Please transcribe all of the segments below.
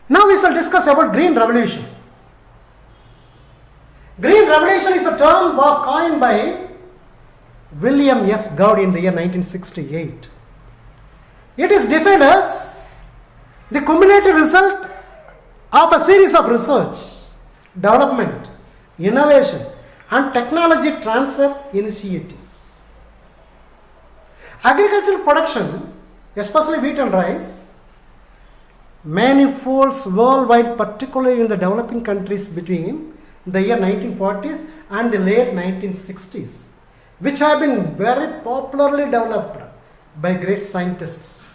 Now we shall discuss about Green Revolution. Green Revolution is a term was coined by William S. Gould in the year 1968. It is defined as the cumulative result of a series of research, development, innovation and technology transfer initiatives. Agricultural production, especially wheat and rice, manifolds worldwide, particularly in the developing countries between the year 1940s and the late 1960s, which have been very popularly developed by great scientists.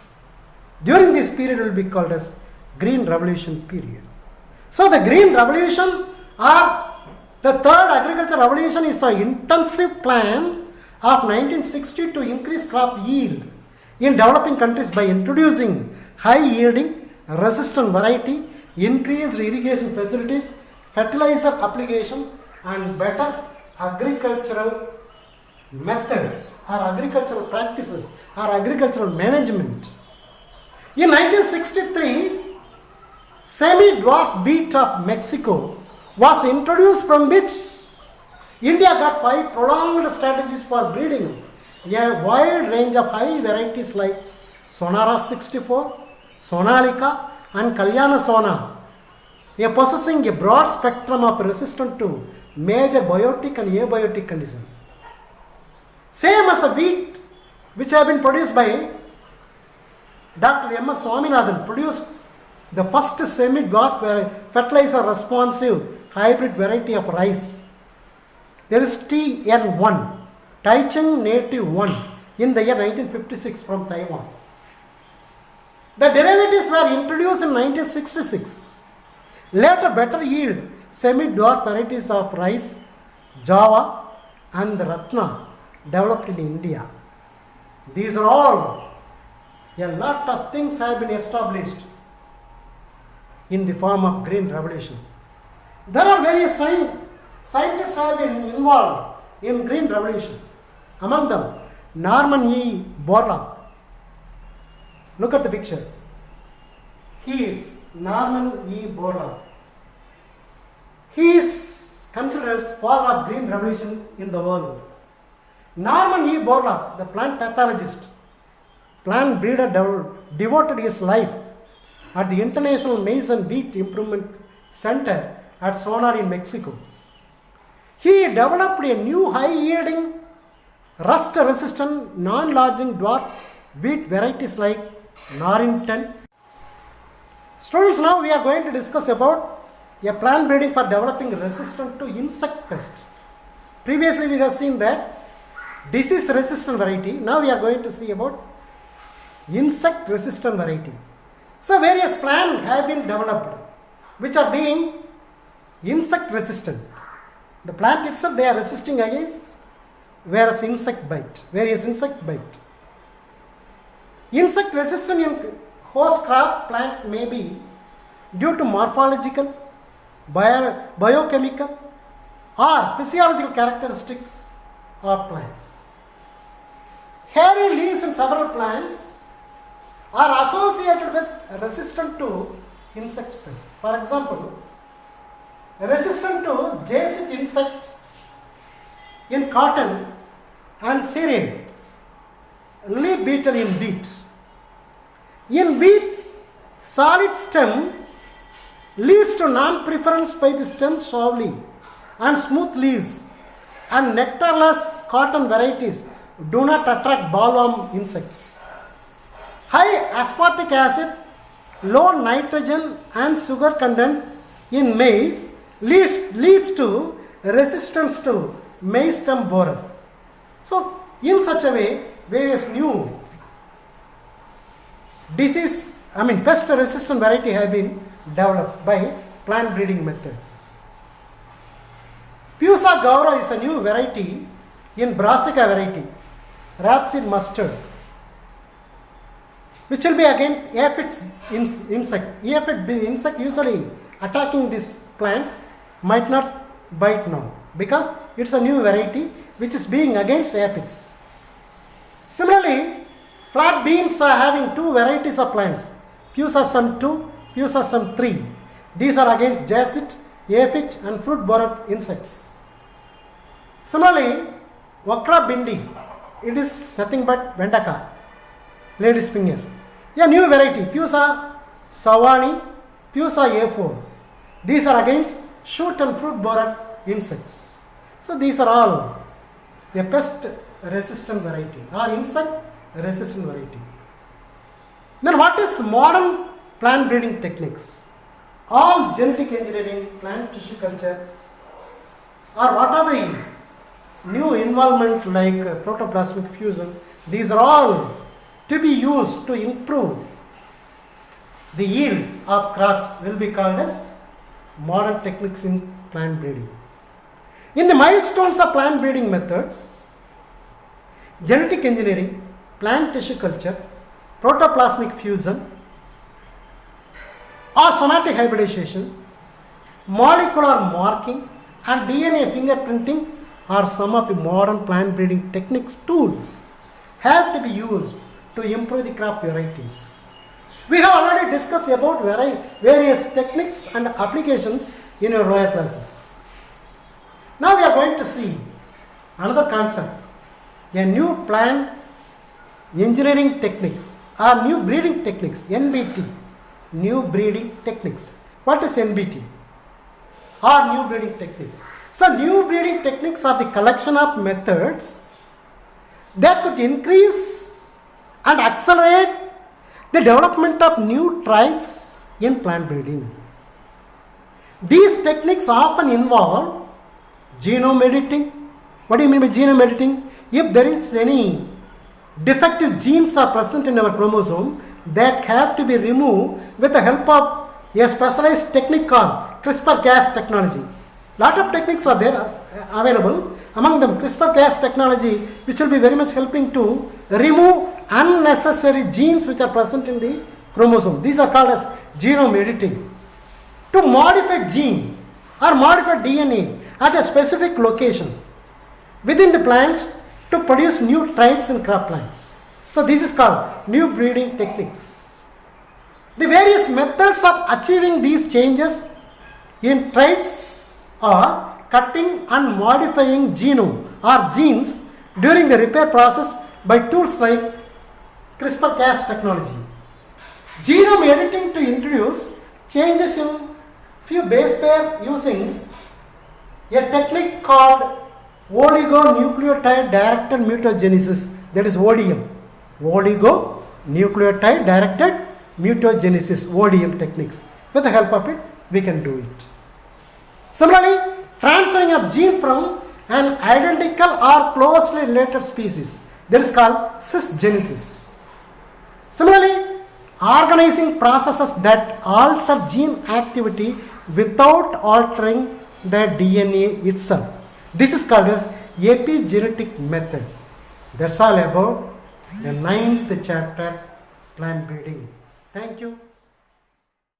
During this period will be called as Green Revolution period. So the Green Revolution or the third agricultural revolution is the intensive plan of 1960 to increase crop yield in developing countries by introducing high yielding, resistant variety, increased irrigation facilities, fertilizer application and better agricultural methods or agricultural practices or agricultural management. In 1963, semi-dwarf wheat of Mexico was introduced, from which India got 5 prolonged strategies for breeding a wide range of high varieties like Sonara 64, Sonalika and Kalyana Sona, possessing a broad spectrum of resistance to major biotic and abiotic conditions. Same as a wheat which have been produced by Dr. M. S. Swaminathan, produced the first semi-dwarf fertilizer responsive hybrid variety of rice. There is TN1, Taichung Native 1, in the year 1956 from Taiwan. The derivatives were introduced in 1966. Later, better yield semi-dwarf varieties of rice, Java and Ratna developed in India. These are all, a lot of things have been established in the form of Green Revolution. There are various scientists have been involved in Green Revolution. Among them, Norman E. Borlaug. Look at the picture. He is Norman E. Borlaug. He is considered as father of Green Revolution in the world. Norman E. Borlaug, the plant pathologist, plant breeder, devoted his life at the International Maize and Wheat Improvement Center at Sonora in Mexico. He developed a new high-yielding, rust-resistant, non-lodging dwarf wheat varieties like Norrington. Students, now we are going to discuss about a plant breeding for developing resistant to insect pest. Previously we have seen that disease-resistant variety. Now we are going to see about insect-resistant variety. So various plants have been developed which are being insect resistant. The plant itself they are resisting against various insect bite. Insect resistant in host crop plant may be due to morphological, biochemical or physiological characteristics of plants. Hairy leaves in several plants are associated with resistant to insect pest. For example, resistant to jacet insect in cotton and cereal, leaf beetle in wheat. In wheat, solid stem leads to non-preference by the stem shawly and smooth leaves, and nectarless cotton varieties do not attract bollworm insects. High aspartic acid, low nitrogen and sugar content in maize leads to resistance to maize stem borer. So, in such a way, various new pest resistant variety have been developed by plant breeding method. Pusa gaura is a new variety in brassica variety, rapeseed mustard, which will be again aphids insect. Aphid insect usually attacking this plant might not bite now because it's a new variety which is being against aphids. Similarly, flat beans are having two varieties of plants, Pusa Sun 2 Fusarium 3. These are again jacet, aphid and fruit borer insects. Similarly, Wakra bindi, it is nothing but Vendaka, lady's finger. A new variety, Pusa savani, Pusa a4. These are against shoot and fruit borer insects. So these are all a pest resistant variety or insect resistant variety. Then what is modern plant breeding techniques? All genetic engineering, plant tissue culture, or what are the new involvement like protoplasmic fusion? These are all to be used to improve the yield of crops will be called as modern techniques in plant breeding. In the milestones of plant breeding methods, genetic engineering, plant tissue culture, protoplasmic fusion or somatic hybridization, molecular marking and DNA fingerprinting are some of the modern plant breeding techniques tools have to be used to improve the crop varieties. We have already discussed about various techniques and applications in your lower classes. Now we are going to see another concept, a new plant engineering techniques or new breeding techniques, NBT, new breeding techniques. What is NBT or new breeding technique? So new breeding techniques are the collection of methods that could increase and accelerate the development of new traits in plant breeding. These techniques often involve genome editing. What do you mean by genome editing? If there is any defective genes are present in our chromosome that have to be removed with the help of a specialized technique called CRISPR-Cas technology. Lot of techniques are there available. Among them CRISPR-Cas technology, which will be very much helping to remove unnecessary genes which are present in the chromosome. These are called as genome editing. To modify gene or modify DNA at a specific location within the plants to produce new traits in crop plants. So this is called new breeding techniques. The various methods of achieving these changes in traits are cutting and modifying genome or genes during the repair process by tools like CRISPR-Cas technology. Genome editing to introduce changes in few base pair using a technique called oligonucleotide directed mutagenesis, that is ODM. Oligonucleotide directed mutagenesis, ODM techniques. With the help of it, we can do it. Similarly, transferring of gene from an identical or closely related species, that is called cisgenesis. Similarly, organizing processes that alter gene activity without altering the DNA itself. This is called as epigenetic method. That's all about the 9th chapter, plant breeding. Thank you.